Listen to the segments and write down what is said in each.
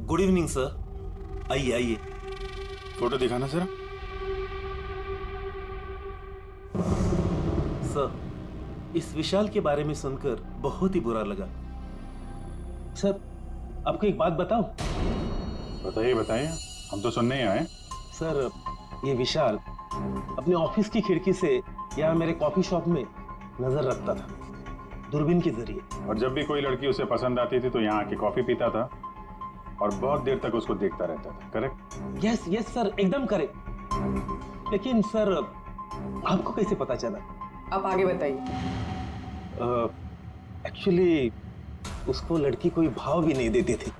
Good evening sir, आइए आइए। Photo दिखाना जरा। सर, इस विशाल के बारे में सुनकर बहुत ही बुरा लगा। सर, आपको एक बात बताऊं? बताइए बताइए, हम तो सुनने ही आए। सर, ये विशाल अपने ऑफिस की खिड़की से यहाँ मेरे कॉफी शॉप में नजर रखता था, दूरबीन के जरिए। और जब भी कोई लड़की उसे पसंद आती थी तो यहाँ आके कॉफी पीता था और बहुत देर तक उसको देखता रहता था। करेक्ट? यस यस सर, एकदम करेक्ट। लेकिन सर, आपको कैसे पता चला? आप आगे बताइए। एक्चुअली उसको लड़की कोई भाव भी नहीं देती थी,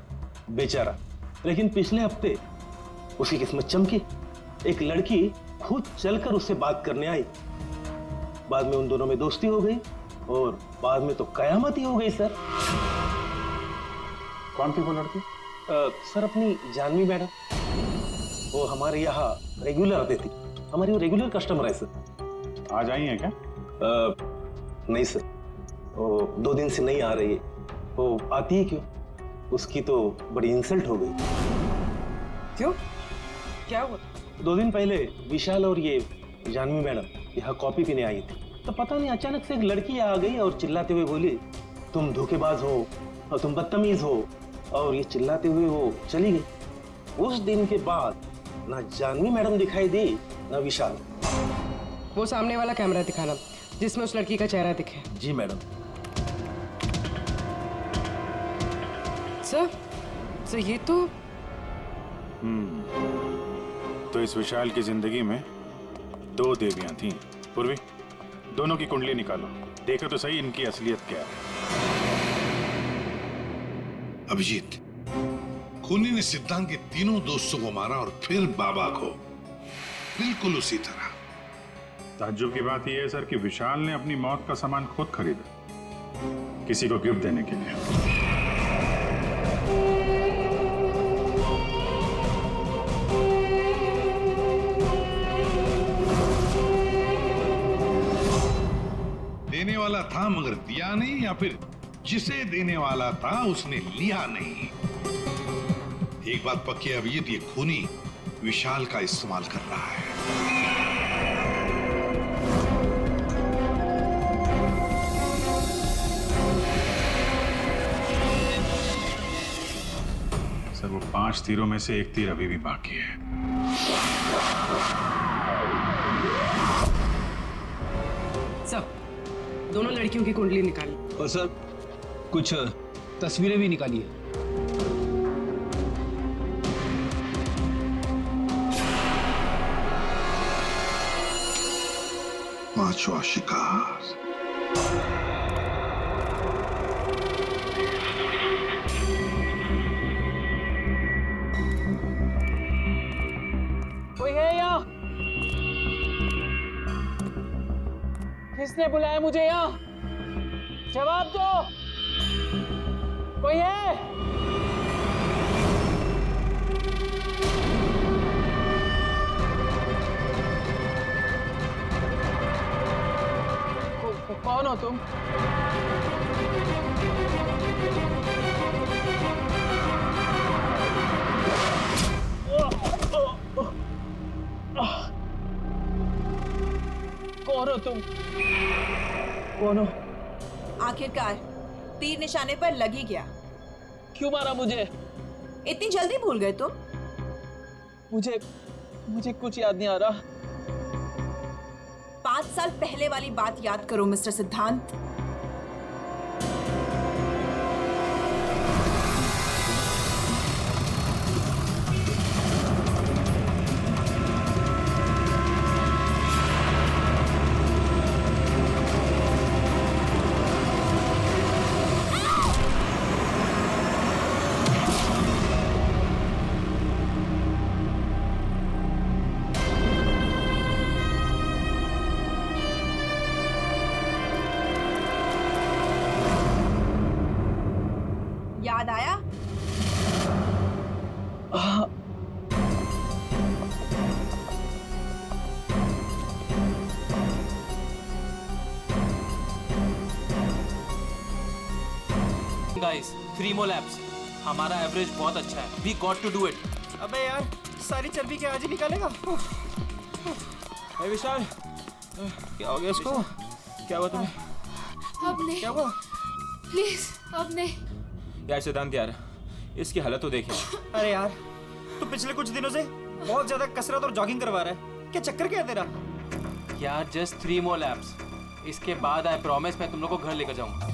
बेचारा। लेकिन पिछले हफ्ते उसकी किस्मत चमकी। एक लड़की खुद चलकर उससे बात करने आई। बाद में उन दोनों में दोस्ती हो गई और बाद में तो कयामत ही हो गई सर। कौन थी वो लड़की? सर, अपनी जानवी मैडम। वो हमारे यहाँ रेगुलर आती थी, हमारी वो रेगुलर कस्टमर है सर। आज आई है क्या? नहीं सर, वो 2 दिन से नहीं आ रही है। वो आती है क्यों? उसकी तो बड़ी इंसल्ट हो गई। क्यों? क्या हुआ? 2 दिन पहले विशाल और ये जानवी मैडम यहाँ कॉफी पीने आई थी, तो पता नहीं अचानक से एक लड़की आ गई और चिल्लाते हुए बोली, तुम धोखेबाज हो और तुम बदतमीज हो, और ये चिल्लाते हुए वो चली गई। उस दिन के बाद ना जानवी मैडम दिखाई दी ना विशाल। वो सामने वाला कैमरा दिखाना जिसमें उस लड़की का चेहरा दिखे। जी मैडम। सर ये तो तो इस विशाल की जिंदगी में 2 देवियां थीं। पूर्वी, दोनों की कुंडली निकालो, देखो तो सही इनकी असलियत क्या है। अभिजीत, खूनी ने सिद्धांत के तीनों दोस्तों को मारा और फिर बाबा को, बिल्कुल उसी तरह। ताज्जुब की बात यह है सर कि विशाल ने अपनी मौत का सामान खुद खरीदा, किसी को गिफ्ट देने के लिए। देने वाला था मगर दिया नहीं, या फिर जिसे देने वाला था उसने लिया नहीं। एक बात पक्की है अभिजीत, ये खूनी विशाल का इस्तेमाल कर रहा है। सर, वो 5 तीरों में से 1 तीर अभी भी बाकी है। सर, दोनों लड़कियों की कुंडली निकाली। और सर, कुछ तस्वीरें भी निकाली है। पांचवा शिकार। कोई है यहाँ? किसने बुलाया मुझे यहाँ? जवाब दो। कोई है? कौन हो तुम? कौन हो तुम? कौन हो? आखिरकार तीर निशाने पर लग ही गया। क्यों मारा मुझे? इतनी जल्दी भूल गए तुम? मुझे कुछ याद नहीं आ रहा। 5 साल पहले वाली बात याद करो मिस्टर सिद्धांत। याद आया? Guys, 3 more laps। हमारा एवरेज बहुत अच्छा है। We got to do it. अबे यार, सारी चर्बी क्या आज ही निकालेगा? विशाल, क्या हो गया इसको? क्या हुआ तुम्हें? अब नहीं, क्या हुआ? प्लीज अब नहीं। यार सिद्धांत यार, इसकी हालत तो देखिए। अरे यार, तू पिछले कुछ दिनों से बहुत ज्यादा कसरत और जॉगिंग करवा रहा है। क्या चक्कर क्या है तेरा? यार जस्ट 3 more laps। इसके बाद आई प्रॉमिस मैं तुम लोग को घर लेकर जाऊंगा।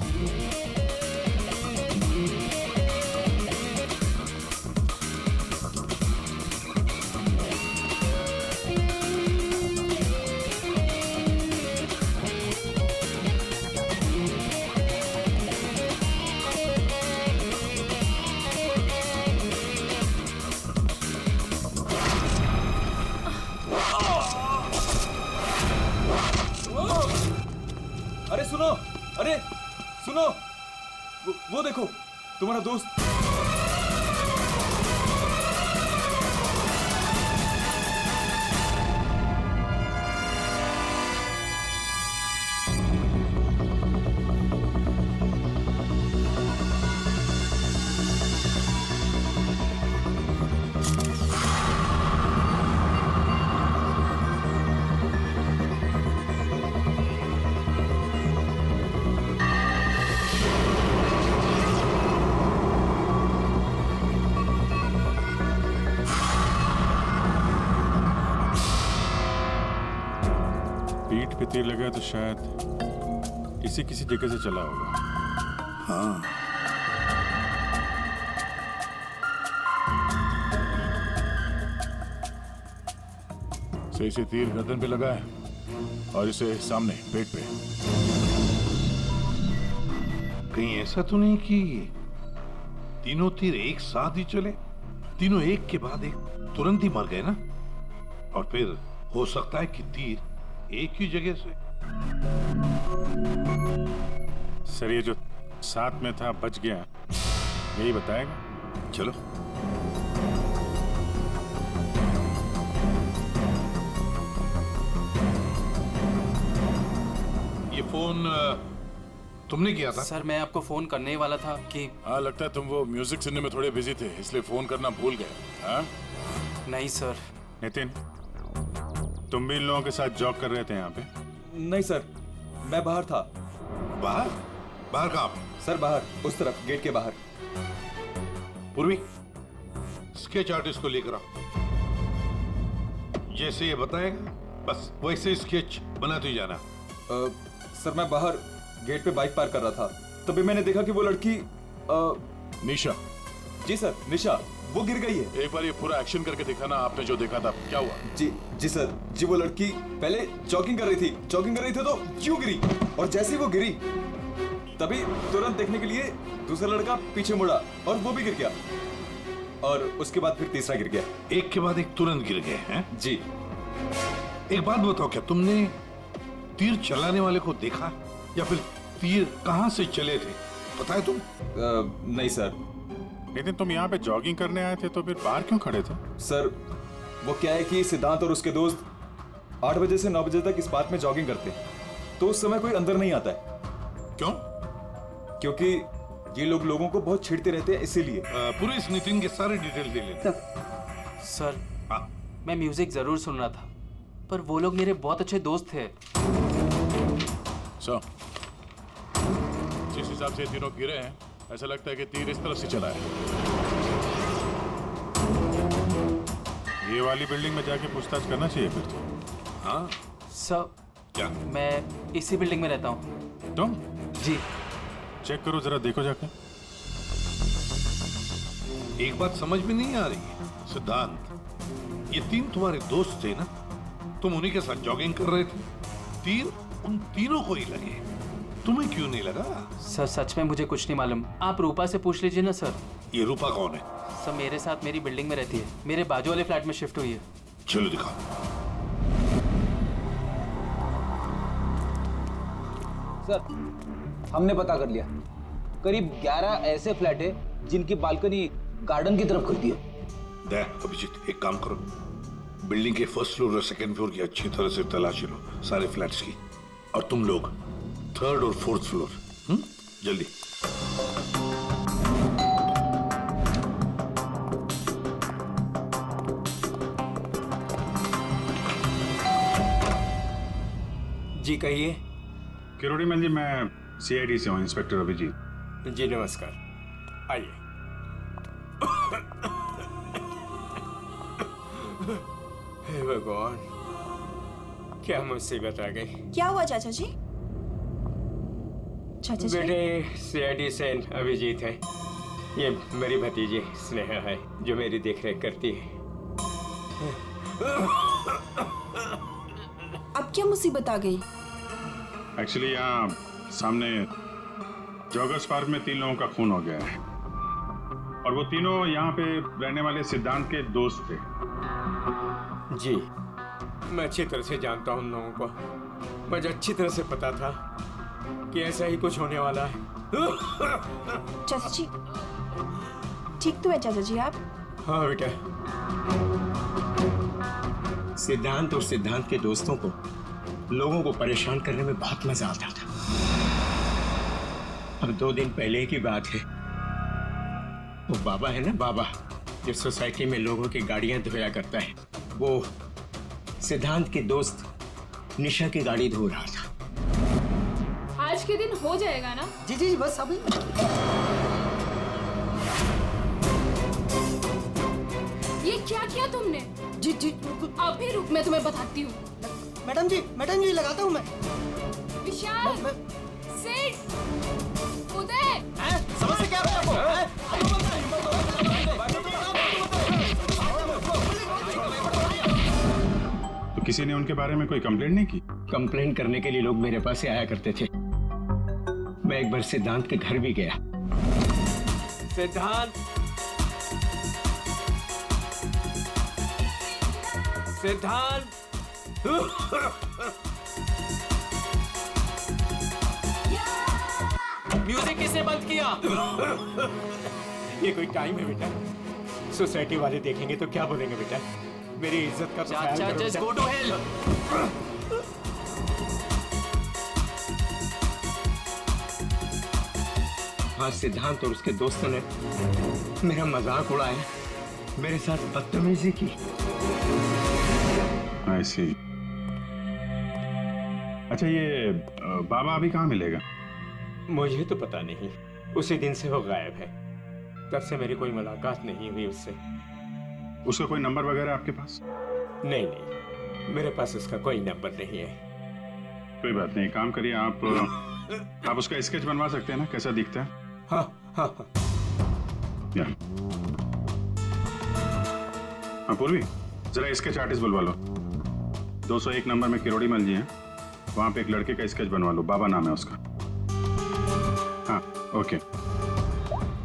अरे सुनो, अरे सुनो, वो देखो तुम्हारा दोस्त। पीठ पे तीर लगा तो शायद इसी किसी जगह से चला होगा। हाँ, सही से तीर गर्दन पे लगा है और इसे सामने पेट पे। कहीं ऐसा तो नहीं कि तीनों तीर एक साथ ही चले? तीनों एक के बाद एक तुरंत ही मर गए ना? और फिर हो सकता है कि तीर एक ही जगह से। सर ये जो साथ में था बच गया, यही बताएगा। चलो। ये फोन तुमने किया था? सर मैं आपको फोन करने ही वाला था कि हाँ, लगता है तुम वो म्यूजिक सुनने में थोड़े बिजी थे, इसलिए फोन करना भूल गए। हाँ? नहीं सर। नितिन, तुम भी इन लोगों के साथ जॉब कर रहे थे यहाँ पे? नहीं सर, मैं बाहर था। बाहर? बाहर कहाँ पे? सर बाहर, उस तरफ, गेट के बाहर। पूर्वी, स्केच आर्टिस्ट को लेकर आओ। जैसे ये बताएगा बस वैसे स्केच बनाते ही जाना। सर मैं बाहर गेट पे बाइक पार्क कर रहा था, तभी मैंने देखा कि वो लड़की निशा। जी सर, निशा, वो गिर गई है। एक बार ये पूरा एक्शन करके दिखाना, आपने जो देखा था क्या हुआ? जी सर, जी वो लड़की पहले जॉगिंग कर रही थी तो क्यों गिरी, और जैसे ही वो गिरी तभी तुरंत देखने के लिए दूसरा लड़का पीछे मुड़ा और वो भी गिर गया, और उसके बाद फिर तीसरा गिर गया। एक के बाद एक तुरंत गिर गए हैं? जी। एक बात बताओ, क्या तुमने तीर चलाने वाले को देखा या फिर तीर कहां से चले थे, पता है तुम? नहीं सर। नितिन, तुम यहाँ पे जॉगिंग करने आए थे तो फिर बाहर क्यों खड़े थे? सर वो क्या है कि सिद्धांत और उसके दोस्त 8 बजे से 9 बजे तक इस पार्क में जॉगिंग करते हैं, तो उस समय कोई अंदर नहीं आता है। क्यों? क्योंकि ये लोग लोगों को बहुत छेड़ते रहते हैं, इसीलिए। पूरे इस नितिन के सारे डिटेल दे लेते। सर हाँ। मैं म्यूजिक जरूर सुन रहा था, पर वो लोग मेरे बहुत अच्छे दोस्त थे। जिस हिसाब से तीनों गिरे हैं, ऐसा लगता है कि तीर इस तरफ से चला है। ये वाली बिल्डिंग में जाके पूछताछ करना चाहिए फिर तो। हाँ? सर क्या? मैं इसी बिल्डिंग में रहता हूँ। तुम? जी। चेक करो जरा, देखो जाके। एक बात समझ में नहीं आ रही सिद्धांत, ये तीन तुम्हारे दोस्त थे ना, तुम उन्हीं के साथ जॉगिंग कर रहे थे, तीर उन तीनों को ही लगे, तुम्हें क्यों नहीं लगा? सर सच में मुझे कुछ नहीं मालूम, आप रूपा से पूछ लीजिए ना सर। ये रूपा कौन है? सर मेरे साथ मेरी बिल्डिंग में रहती है, मेरे बाजू वाले फ्लैट में शिफ्ट हुई है। चलो दिखाओ। सर हमने पता कर लिया, करीब 11 ऐसे फ्लैट है जिनकी बालकनी गार्डन की तरफ करती है। देख अभिजीत, एक काम करो, बिल्डिंग के फर्स्ट फ्लोर और सेकंड फ्लोर की अच्छी तरह से तलाशी लो, सारे फ्लैट्स की, और तुम लोग 3rd और 4th फ्लोर। जल्दी। जी कहिए। किरोड़ीमल जी, मैं सीआईडी से हूँ, इंस्पेक्टर अभिजीत। जी नमस्कार, आइए। हे भगवान, क्या मुसीबत आ गई। क्या हुआ चाचा जी? चाचा जी बेटे, सीआईडी से अभिजीत है। ये मेरी भतीजी स्नेहा है जो मेरी देखरेख करती है। अब क्या मुसीबत आ गई? एक्चुअली यहाँ सामने जॉगर्स पार्क में 3 लोगों का खून हो गया है और वो तीनों यहाँ पे रहने वाले सिद्धांत के दोस्त थे। जी, मैं अच्छी तरह से जानता हूँ उन लोगों को। मुझे अच्छी तरह से पता था कि ऐसा ही कुछ होने वाला है। चाचा जी ठीक तो है चाचा जी आप? हाँ बेटा। सिद्धांत और सिद्धांत के दोस्तों को लोगों को परेशान करने में बहुत मजा आता था। अब 2 दिन पहले की बात है, वो बाबा है ना, बाबा जो सोसाइटी में लोगों की गाड़ियां धोया करता है, वो सिद्धांत के दोस्त निशा की गाड़ी धो रहा था। आज के दिन हो जाएगा ना? जी जी बस अभी। ये क्या किया तुमने? जी जी अभी रुक, मैं तुम्हें बताती हूँ। मैडम जी लगाता हूँ मैं। विशाल, सिड, उदय, समझ क्या तो किसी ने उनके बारे में कोई कंप्लेंट नहीं की? कंप्लेन करने के लिए लोग मेरे पास से आया करते थे। मैं एक बार सिद्धांत के घर भी गया। सिद्धांत, सिद्धांत, म्यूजिक किसने बंद किया? ये कोई टाइम है बेटा? सोसाइटी वाले देखेंगे तो क्या बोलेंगे बेटा? मेरी इज्जत का तो ख्याल करो जस्ट गो टू हेल। हाँ, सिद्धांत और उसके दोस्तों ने मेरा मजाक उड़ाया, मेरे साथ बदतमीजी की। I see। अच्छा, ये बाबा अभी कहाँ मिलेगा? मुझे तो पता नहीं, उसी दिन से वो गायब है। तब से मेरी कोई मुलाकात नहीं हुई उससे। उसका कोई नंबर वगैरह आपके पास? नहीं, मेरे पास उसका कोई नंबर नहीं है। कोई बात नहीं, काम करिए, आप उसका स्केच बनवा सकते हैं ना, कैसा दिखता है? हाँ हाँ हाँ। हाँ पूर्वी, जरा स्केच आर्टिस्ट बुलवा लो। 201 नंबर में किरोड़ीमल जी हैं, वहां पे एक लड़के का स्केच बनवा लो, बाबा नाम है उसका। हाँ ओके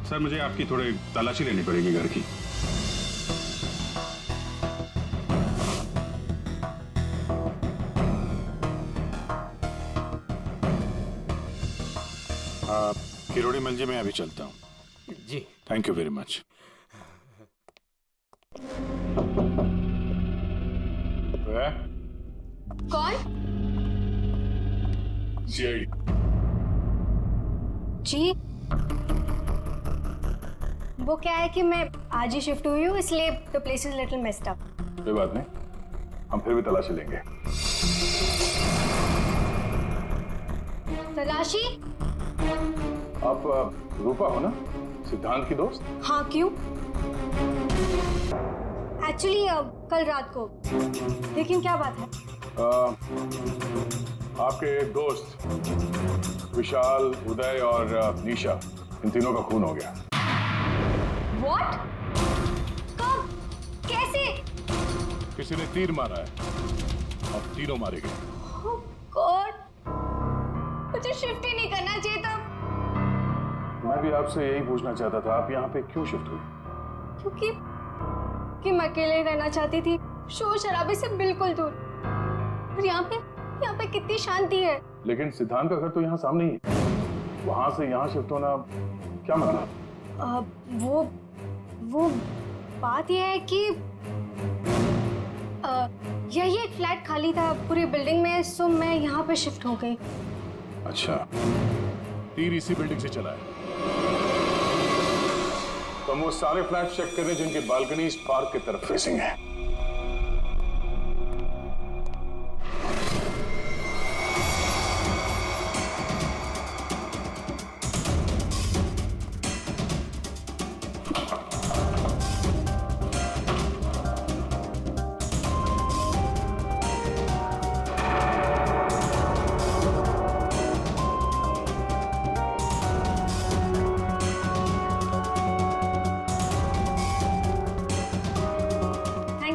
सर, मुझे आपकी थोड़ी तलाशी लेनी पड़ेगी घर की। किरोड़ीमल जी, मैं अभी चलता हूँ। जी थैंक यू वेरी मच। कौन? सीआईडी। जी, वो क्या है कि मैं आज ही शिफ्ट हुई हूँ, इसलिए the place is little messed up. कोई बात नहीं, हम फिर भी तलाशी लेंगे। तलाशी? आप रूपा हो ना, सिद्धांत की दोस्त? हाँ, क्यों? एक्चुअली कल रात को। लेकिन क्या बात है? आपके दोस्त विशाल, उदय और निशा, इन तीनों का खून हो गया। What? कब? कैसे? किसी ने तीर मारा है और तीनों मारे गए। Oh God! मुझे शिफ्ट ही नहीं करना चाहिए था। मैं भी आपसे यही पूछना चाहता था, आप यहाँ पे क्यों शिफ्ट हुई? क्योंकि मैं अकेले रहना चाहती थी, शोर शराबे से बिल्कुल दूर। और यहाँ पे कितनी शांति है। लेकिन सिद्धांत का घर तो यहाँ सामने ही है, वहां से यहाँ शिफ्ट होना क्या मतलब? वो बात यह है कि यही एक फ्लैट खाली था पूरी बिल्डिंग में, सो मैं यहाँ पे शिफ्ट हो गई। अच्छा, तीर इसी बिल्डिंग से चला है। तो हम वो सारे फ्लैट चेक कर रहे हैं जिनकी बालकनी इस पार्क की तरफ फेसिंग है।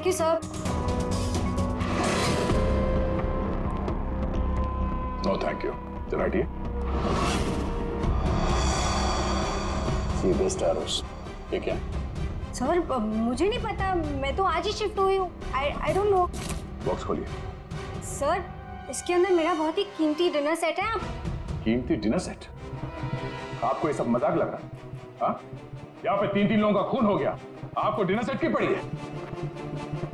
Thank you sir. No thank you. चल हटिए। सी बेस्ट एरोस। ये क्या? सर मुझे नहीं पता, मैं तो आज ही शिफ्ट हुई हूँ। I don't know. बॉक्स खोलिए। सर इसके अंदर मेरा बहुत ही कीमती डिनर सेट है। आप कीमती डिनर सेट? आपको ये सब मजाक लग रहा है? हाँ? यहाँ पे 3 लोगों का खून हो गया, आपको डिनर सेट की पड़ी है?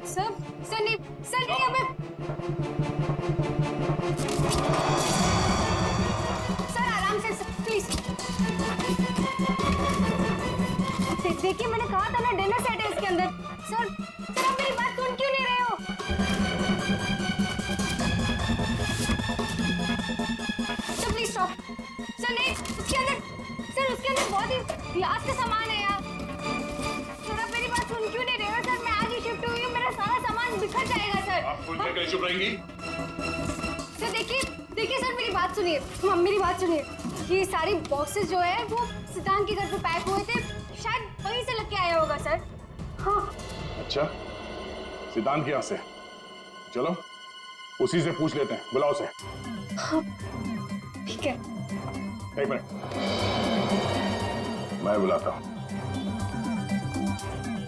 सर नहीं अबे सर आराम से प्लीज। देखिए मैंने कहा था ना डिनर सेट है इसके अंदर। सर आप मेरी बात सुन क्यों नहीं रहे हो? Sir please stop. सर नहीं उसके अंदर बहुत ही ग्लास का सामान है यार। सर आप मेरी बात सुन क्यों नहीं रहे हो? सर मैं आज ही शिफ्ट हुई हूँ, मेरा सारा सामान बिखर जाएगा सर। आप फुल करके चुप रहेंगी? सर देखिए सर मेरी बात सुनिए। मेरी बात सुनिए। ये सारी बॉक्सेस जो है वो सिद्धांत के घर पे पैक हुए थे, शायद वहीं से लग के आया होगा सर। हाँ। अच्छा, सिद्धांत के यहाँ से? चलो उसी से पूछ लेते हैं, बुलाओ उसे। हाँ, ठीक है। एक मिनट, मैं बुलाता हूँ।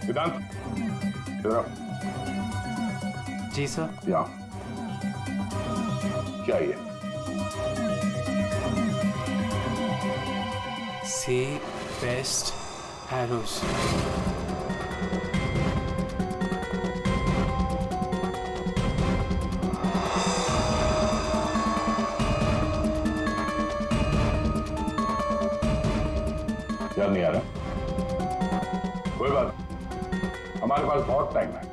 सिद्धांत इधर आओ। जी सर। यहाँ क्या ये? सी बेस्ट एरोस। याद नहीं आ रहा? कोई बात, हमारे पास बहुत टाइम है।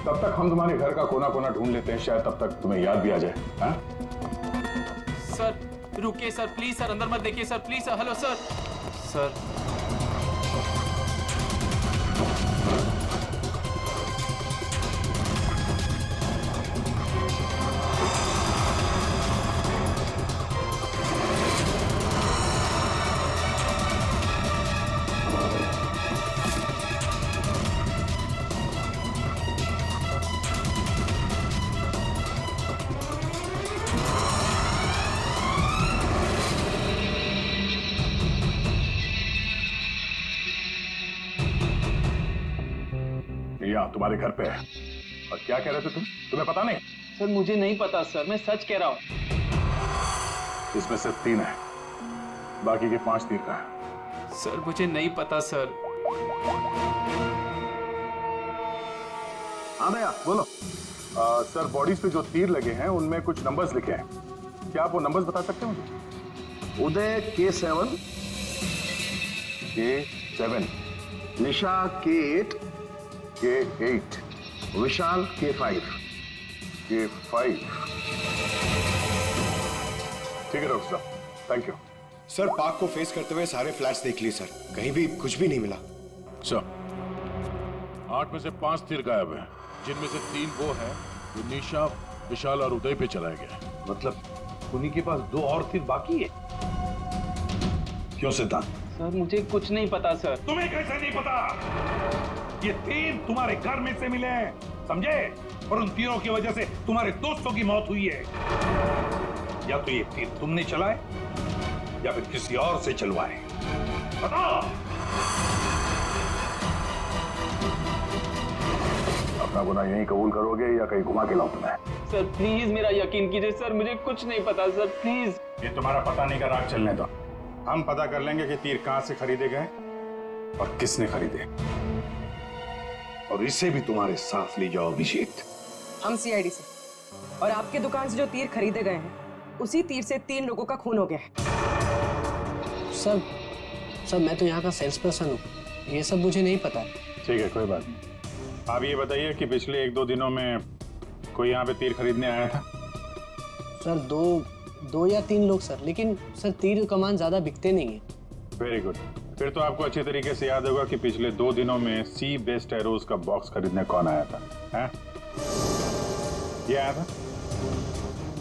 तब तक हम तुम्हारे घर का कोना कोना ढूंढ लेते हैं, शायद तब तक तुम्हें याद भी आ जाए। हाँ? सर रुकिए सर, प्लीज सर, अंदर मत देखिए sir, please sir. Hello sir. Sir यहाँ तुम्हारे घर पे है। और क्या कह रहे थे तुम? तुम्हें पता नहीं? सर मुझे नहीं पता सर, मैं सच कह रहा हूँ। इसमें सिर्फ 3 है, बाकी के 5 तीर का है। सर मुझे नहीं पता सर। हाँ भैया बोलो। सर बॉडीज पे जो तीर लगे हैं उनमें कुछ नंबर्स लिखे हैं, क्या आप वो नंबर्स बता सकते हैं मुझे? उदय K7, K7, निशा K8, K8, विशाल K5। K5। ठीक है डॉक्टर साहब, थैंक यू। सर पार्क को फेस करते हुए सारे फ्लैट्स देख लिए सर, कहीं भी कुछ भी नहीं मिला। अच्छा, 8 में से 5 तीर गायब हैं, जिनमें से 3 वो हैं जो निशा, विशाल और उदय पे चलाए गए। मतलब उन्हीं के पास 2 और तीर बाकी है। क्यों सिद्धांत? सर मुझे कुछ नहीं पता सर। तुम्हें कैसे नहीं पता? ये तीर तुम्हारे घर में से मिले हैं, समझे? और उन तीरों की वजह से तुम्हारे दोस्तों की मौत हुई है। या तो ये तीर तुमने चलाए या फिर किसी और से चलवाए, बताओ। अपना गुनाह यहीं कबूल करोगे या कहीं घुमा के लाऊं तुम्हें? सर प्लीज मेरा यकीन कीजिए सर, मुझे कुछ नहीं पता सर, प्लीज। ये तुम्हारा पता नहीं का राग चलने दो, हम पता कर लेंगे कि तीर कहां से खरीदे गए और किसने खरीदे। और इसे भी तुम्हारे साथ ले जाओ अभिजीत। हम सीआईडी से, और आपके दुकान से जो तीर खरीदे गए हैं उसी तीर से 3 लोगों का खून हो गया है। सर मैं तो यहाँ का सेल्स पर्सन हूँ, ये सब मुझे नहीं पता। ठीक है कोई बात नहीं। आप ये बताइए कि पिछले 1-2 दिनों में कोई यहाँ पे तीर खरीदने आया था? सर 2 या 3 लोग सर, लेकिन सर तीर कमान ज्यादा बिकते नहीं है। वेरी गुड, फिर तो आपको अच्छे तरीके से याद होगा कि पिछले 2 दिनों में सी बेस्ट एरोज का बॉक्स खरीदने कौन आया था? हैं? ये आया था?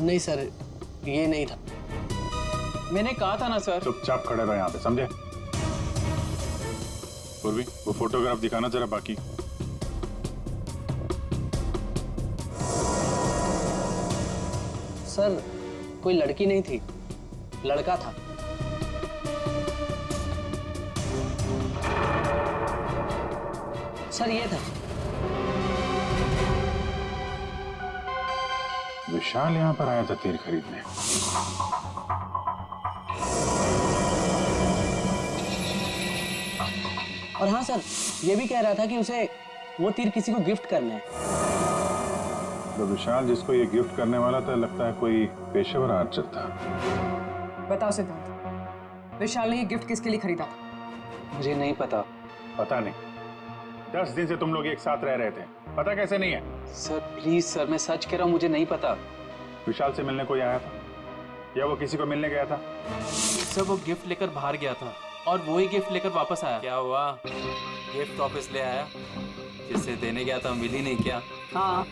नहीं सर, ये नहीं था। मैंने कहा था ना सर। चुपचाप खड़े रहो यहाँ पे, समझे? पूर्वी, वो फोटोग्राफ दिखाना जरा बाकी। सर कोई लड़की नहीं थी, लड़का था। सर ये था। विशाल यहाँ पर आया था तीर खरीदने। और हाँ सर, ये भी कह रहा था कि उसे वो तीर किसी को गिफ्ट करने हैं। तो विशाल जिसको ये गिफ्ट करने वाला था, लगता है कोई पेशेवर आर्चर था। बताओ सिद्धांत, विशाल ने ये गिफ्ट किसके लिए खरीदा था? मुझे नहीं पता। पता नहीं? 10 दिन से तुम लोग एक साथ रह रहे थे, पता कैसे नहीं है? सर प्लीज सर, मैं सच कह रहा हूँ, मुझे नहीं पता। विशाल से मिलने कोई आया था या वो किसी को मिलने गया था? सर वो गिफ्ट लेकर बाहर गया था और वो ही गिफ्ट लेकर वापस आया। क्या हुआ, गिफ्ट वापस ले आया? जिससे देने गया था मिली नहीं क्या? हाँ,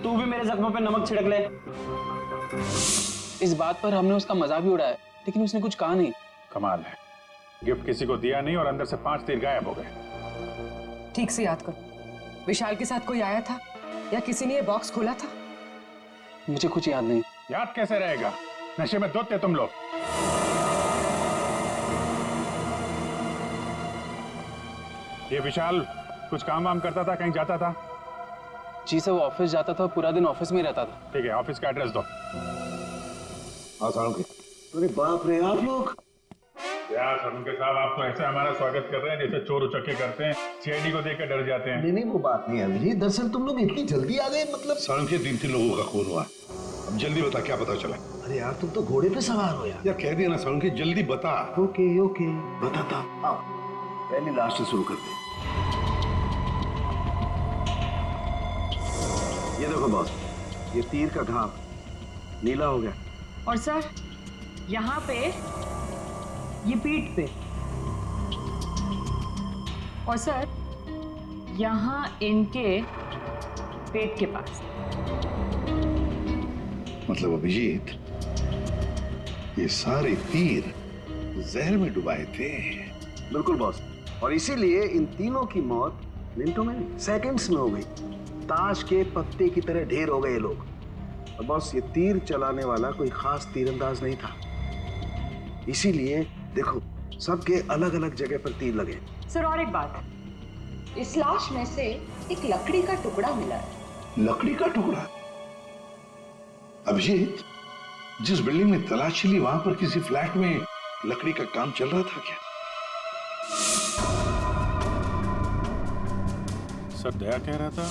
तू भी मेरे जख्मों पे नमक छिड़क ले। इस बात पर हमने उसका मजाक भी उड़ाया, लेकिन उसने कुछ कहा नहीं। कमाल है, गिफ्ट किसी को दिया नहीं और अंदर से 5 तीर गायब हो गए। ठीक से याद करो, विशाल के साथ कोई आया था या किसी ने ये बॉक्स खोला था? मुझे कुछ याद नहीं। याद कैसे रहेगा, नशे में धुत थे तुम लोग। ये विशाल कुछ काम वाम करता था, कहीं जाता था? जी सर, वो ऑफिस जाता था, पूरा दिन ऑफिस में ही रहता था। ठीक है, ऑफिस का एड्रेस दो। अरे बाप रे, आप लोग यार सरुणके साहब, आप तो ऐसे हमारा स्वागत कर रहे हैं जैसे चोर उचक्के करते हैं, सीआईडी को देखकर डर जाते हैं। नहीं वो बात नहीं है अभिजीत, दरअसल तुम लोग इतनी जल्दी आ गए, मतलब सड़क के 3 लोगों का खून हुआ। अब जल्दी बता, क्या पता चला? अरे यार तुम तो घोड़े पे सवार हो यार। कह दिया ना सड़क, जल्दी बता। ओके बताता। आओ पहले लास्ट से शुरू करते हैं। ये देखो बॉस, ये तीर का घाव नीला हो गया। और सर यहाँ पे, ये पीठ पे, और सर यहाँ इनके पेट के पास। मतलब अभिजीत, ये सारे तीर जहर में डुबाए थे। बिल्कुल बॉस, और इसीलिए इन तीनों की मौत मिनटों में नहीं, सेकंड्स में हो गई। ताश के पत्ते की तरह ढेर हो गए लोग। और बॉस, ये तीर चलाने वाला कोई खास तीरंदाज नहीं था, इसीलिए देखो सबके अलग अलग जगह पर तीर लगे। सर और एक बात, इस लाश में से एक लकड़ी का टुकड़ा मिला है। लकड़ी का टुकड़ा? अभिजीत, जिस बिल्डिंग में तलाशी ली, वहां पर किसी फ्लैट में लकड़ी का काम चल रहा था क्या? सर दया कह रहा था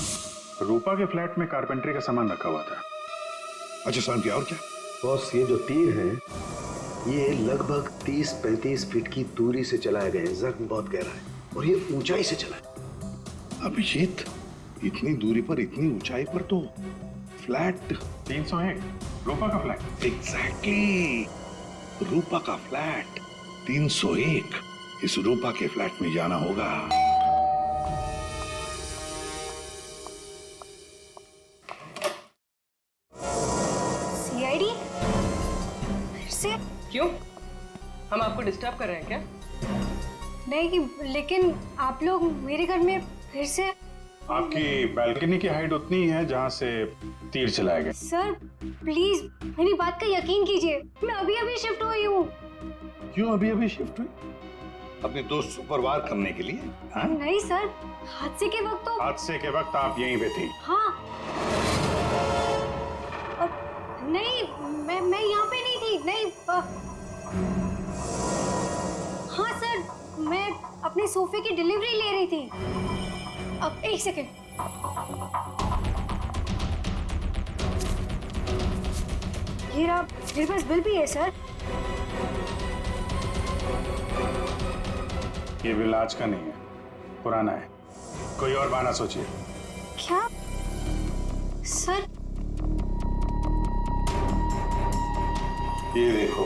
रूपा के फ्लैट में कारपेंटरी का सामान रखा हुआ था। अच्छा साहब, क्या और क्या? बॉस, ये जो तीर है ये लगभग 30-35 फीट की दूरी से चलाए गए। जख्म बहुत गहरा है और ये ऊंचाई से चला है। अभिजीत, इतनी दूरी पर, इतनी ऊंचाई पर तो फ्लैट 301 रूपा का फ्लैट। एग्जैक्टली, रूपा का फ्लैट 301। इस रूपा के फ्लैट में जाना होगा। सीआईडी? फिर से? क्यों, हम आपको डिस्टर्ब कर रहे हैं क्या? नहीं, लेकिन आप लोग मेरे घर में फिर से? आपकी बालकनी की हाइट उतनी है जहां से तीर चलाए गए। सर प्लीज मेरी बात का यकीन कीजिए, मैं अभी अभी शिफ्ट हुई हूँ। क्यों अभी शिफ्ट हुई? अपने दोस्त को परवार करने के लिए? हाँ? नहीं सर, हादसे के वक्त तो। हादसे के वक्त आप यहीं पे थी? हाँ। नहीं, मैं यहाँ पे नहीं थी। नहीं। हाँ सर, मैं अपने सोफे की डिलीवरी ले रही थी। अब एक सेकेंड। ये रहा, मेरे पास बिल भी है सर। ये बिल आज का नहीं है, पुराना है। कोई और बहाना सोचिए। क्या सर? ये देखो,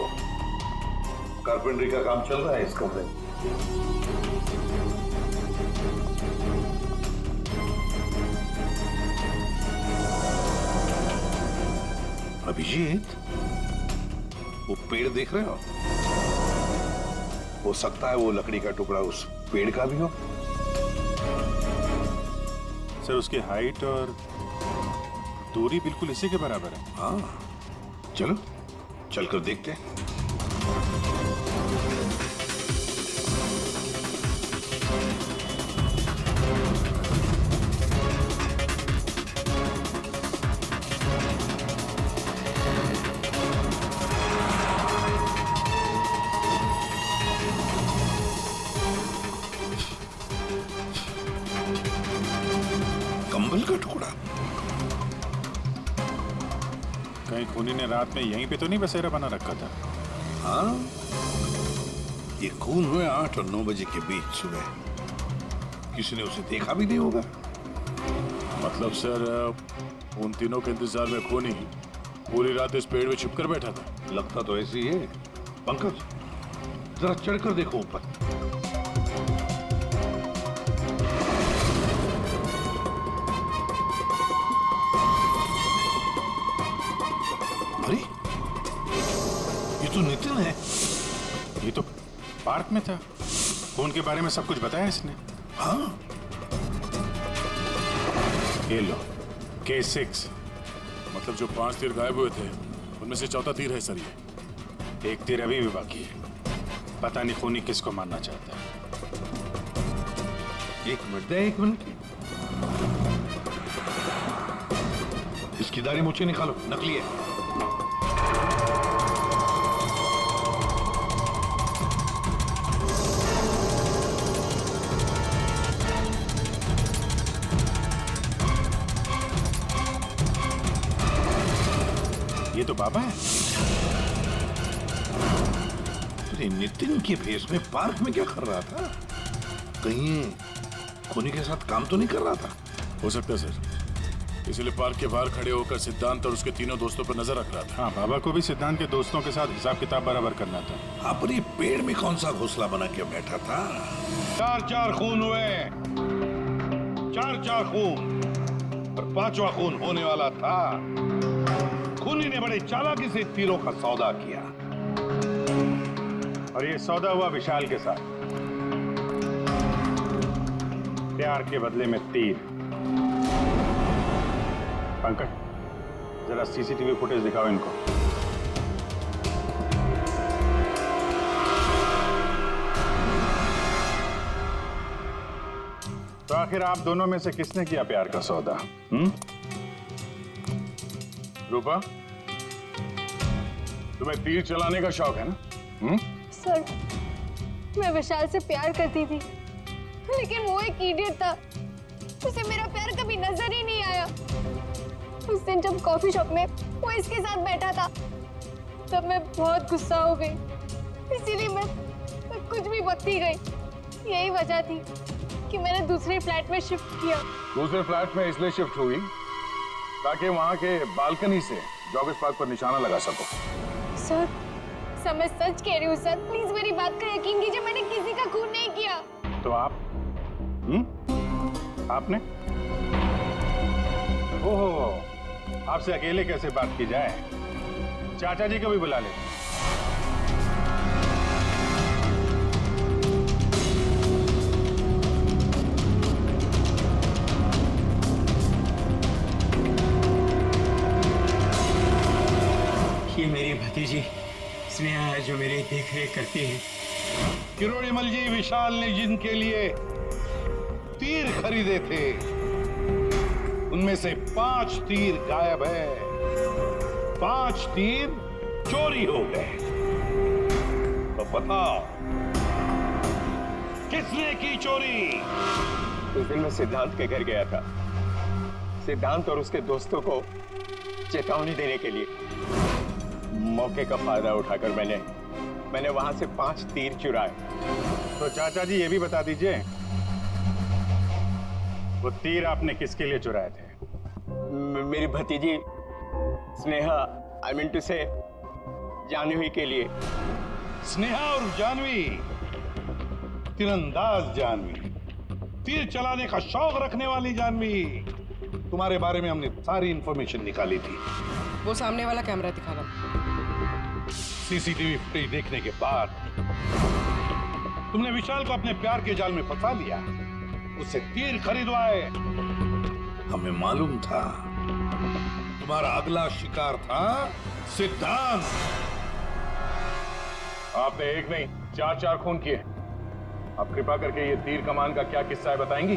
कारपेंटरी का काम चल रहा है इस कमरे में। अभिजीत, वो पेड़ देख रहे हो सकता है वो लकड़ी का टुकड़ा उस पेड़ का भी हो। सर उसकी हाइट और दूरी बिल्कुल इसी के बराबर है। हाँ, चलो चलकर देखते हैं। कंबल का टुकड़ा। कहीं खूनी ने रात में यहीं पे तो नहीं बसेरा बना रखा था? हाँ, ये खून हुए 8 और 9 बजे के बीच सुबह। किसी ने उसे देखा भी नहीं होगा। मतलब सर उन तीनों के इंतजार में खूनी पूरी रात इस पेड़ में छिपकर बैठा था। लगता तो ऐसे ही है। पंकज, जरा चढ़कर देखो ऊपर। अरे, ये तो नितिन है। ये तो पार्क में था। खून के बारे में सब कुछ बताया इसने। हाँ, ये लो K6। मतलब जो 5 तीर गायब हुए थे उनमें से चौथा तीर है सर। ये एक तीर अभी भी बाकी है। पता नहीं खूनी किसको मारना चाहता है। एक मिनट। इसकी दाढ़ी मुझे निकालो, नकली है। ये तो बाबा है। अरे नितिन के भेष में पार्क में क्या कर रहा था? कहीं खूनी के साथ काम तो नहीं कर रहा था? हो सकता है सर। इसलिए पार्क के बाहर खड़े होकर सिद्धांत और उसके तीनों दोस्तों पर नजर रख रहा था। हाँ, बाबा को भी सिद्धांत के दोस्तों के साथ हिसाब किताब बराबर करना था। हाँ, पर ये पेड़ में कौन सा घोंसला बना के बैठा था? 4 खून हुए। 4 खून और 5वां खून होने वाला था। खूनी ने बड़े चालाकी से तीरों का सौदा किया। और ये सौदा हुआ विशाल के साथ। प्यार के बदले में तीर। पंकज, जरा सीसीटीवी फुटेज दिखाओ इनको। तो आखिर आप दोनों में से किसने किया प्यार का सौदा? रूपा, तुम्हें तीर चलाने का शौक है ना? सर, मैं विशाल से प्यार करती थी, लेकिन वो एक इडियट था। उसे मेरा प्यार कभी नजर ही नहीं आया। उस दिन जब कॉफी शॉप में वो इसके साथ बैठा था, तब मैं बहुत गुस्सा हो गई। इसीलिए मैं कुछ भी बकती गई। यही वजह थी कि मैंने दूसरे फ्लैट में शिफ्ट किया। दूसरे फ्लैट में इसलिए शिफ्ट हुई ताकि वहां के बालकनी से जॉगिस पार्क पर निशाना लगा सको। सर, मैं सच कह रही हूँ सर। प्लीज मेरी बात का यकीन कीजिए। मैंने किसी का खून नहीं किया। तो आप? आपने? ओहो, आपसे अकेले कैसे बात की जाए? चाचा जी को भी बुला ले। ये मेरी भतीजी स्नेहा है जो मेरी देखरेख करती है। किरोड़ीमल जी, विशाल ने जिनके लिए तीर खरीदे थे उनमें से 5 तीर गायब है। 5 तीर चोरी हो गए। तो बताओ किसने की चोरी? उस दिन मैं सिद्धांत के घर गया था, सिद्धांत और उसके दोस्तों को चेतावनी देने के लिए। मौके का फायदा उठाकर मैंने वहां से 5 तीर चुराए। तो चाचा जी ये भी बता दीजिए, वो तीर आपने किसके लिए चुराए थे? मेरी भतीजी स्नेहा, आई मीन टू से जानवी के लिए। स्नेहा और जानवी, तीरंदाज जानवी, तीर चलाने का शौक रखने वाली जानवी। तुम्हारे बारे में हमने सारी इंफॉर्मेशन निकाली थी। वो सामने वाला कैमरा दिखाना। सीसीटीवी फुटेज देखने के बाद तुमने विशाल को अपने प्यार के जाल में फंसा लिया, उससे तीर खरीदवाए। हमें मालूम था तुम्हारा अगला शिकार था सिद्धांत, आपने एक नहीं 4 खून किए। आप कृपा करके ये तीर कमान का क्या किस्सा है बताएंगी?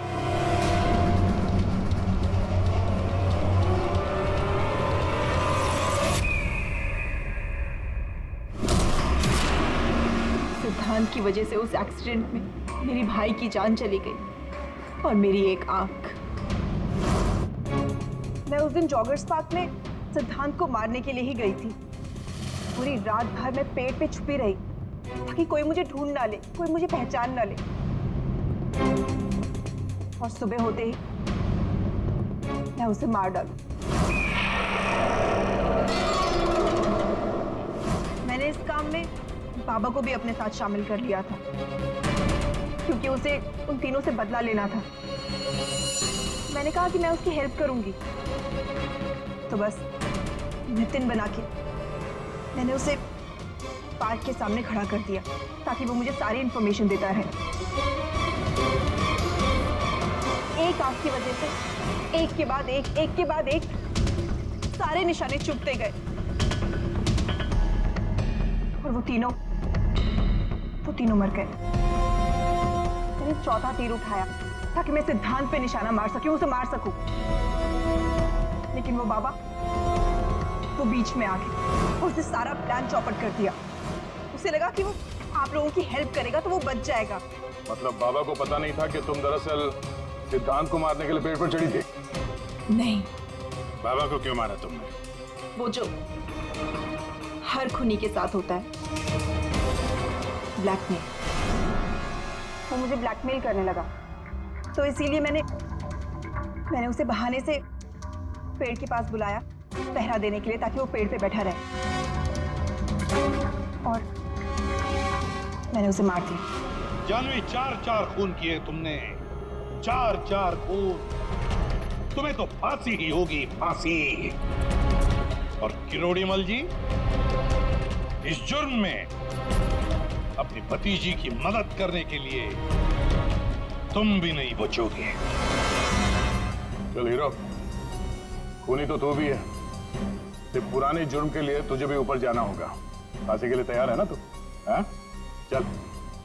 सिद्धांत की वजह से उस एक्सीडेंट में मेरी भाई की जान चली गई और मेरी एक आंख। मैं उस दिन जॉगर्स पार्क में सिद्धांत को मारने के लिए ही गई थी। पूरी रात भर मैं पेड़ पे छुपी रही ताकि कोई मुझे ढूंढ ना ले, कोई मुझे पहचान ना ले। और सुबह होते ही मैं उसे मार डालूं। मैंने इस काम में बाबा को भी अपने साथ शामिल कर लिया था क्योंकि उसे उन तीनों से बदला लेना था। मैंने कहा कि मैं उसकी हेल्प करूंगी, तो बस नितिन बना के मैंने उसे पार्क के सामने खड़ा कर दिया ताकि वो मुझे सारी इंफॉर्मेशन देता रहे। एक आंख की वजह से एक के बाद एक सारे निशाने चुभते गए और वो तीनों मर गए। मैंने चौथा तीर उठाया ताकि मैं सिद्धांत पे निशाना मार सकूं, उसे मार सकूं, लेकिन वो बाबा वो बीच में आ गए और उसने सारा प्लान चौपट कर दिया। उसे लगा कि वो आप लोगों की हेल्प करेगा तो वो बच जाएगा। मतलब बाबा को पता नहीं था कि तुम दरअसल सिद्धांत को मारने के लिए पेड़ पर चढ़ी थी? नहीं। बाबा को क्यों मारा तुमने? वो जो हर खूनी के साथ होता है, ब्लैकमेल। वो मुझे ब्लैकमेल करने लगा, तो इसीलिए मैंने उसे बहाने से पेड़ के पास बुलाया पहरा देने के लिए ताकि वो पेड़ पे बैठा रहे, और मैंने उसे मार दिया। जानवी, 4 खून किए तुमने, 4 खून। तुम्हें तो फांसी ही होगी, फांसी। और किरोड़ीमल जी, इस जुर्म में अपनी भतीजी की मदद करने के लिए तुम भी नहीं बचोगे। चल हीरो, खूनी तो तू भी है। सिर्फ पुराने जुर्म के लिए तुझे भी ऊपर जाना होगा। फांसी के लिए तैयार है ना तू? हाँ? चल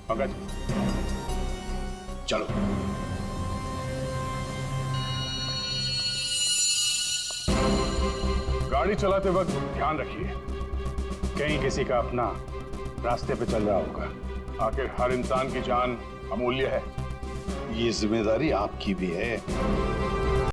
पंकज, चलो। गाड़ी चलाते वक्त ध्यान रखिए, कहीं किसी का अपना रास्ते पे चल रहा होगा। आखिर हर इंसान की जान अमूल्य है। ये जिम्मेदारी आपकी भी है।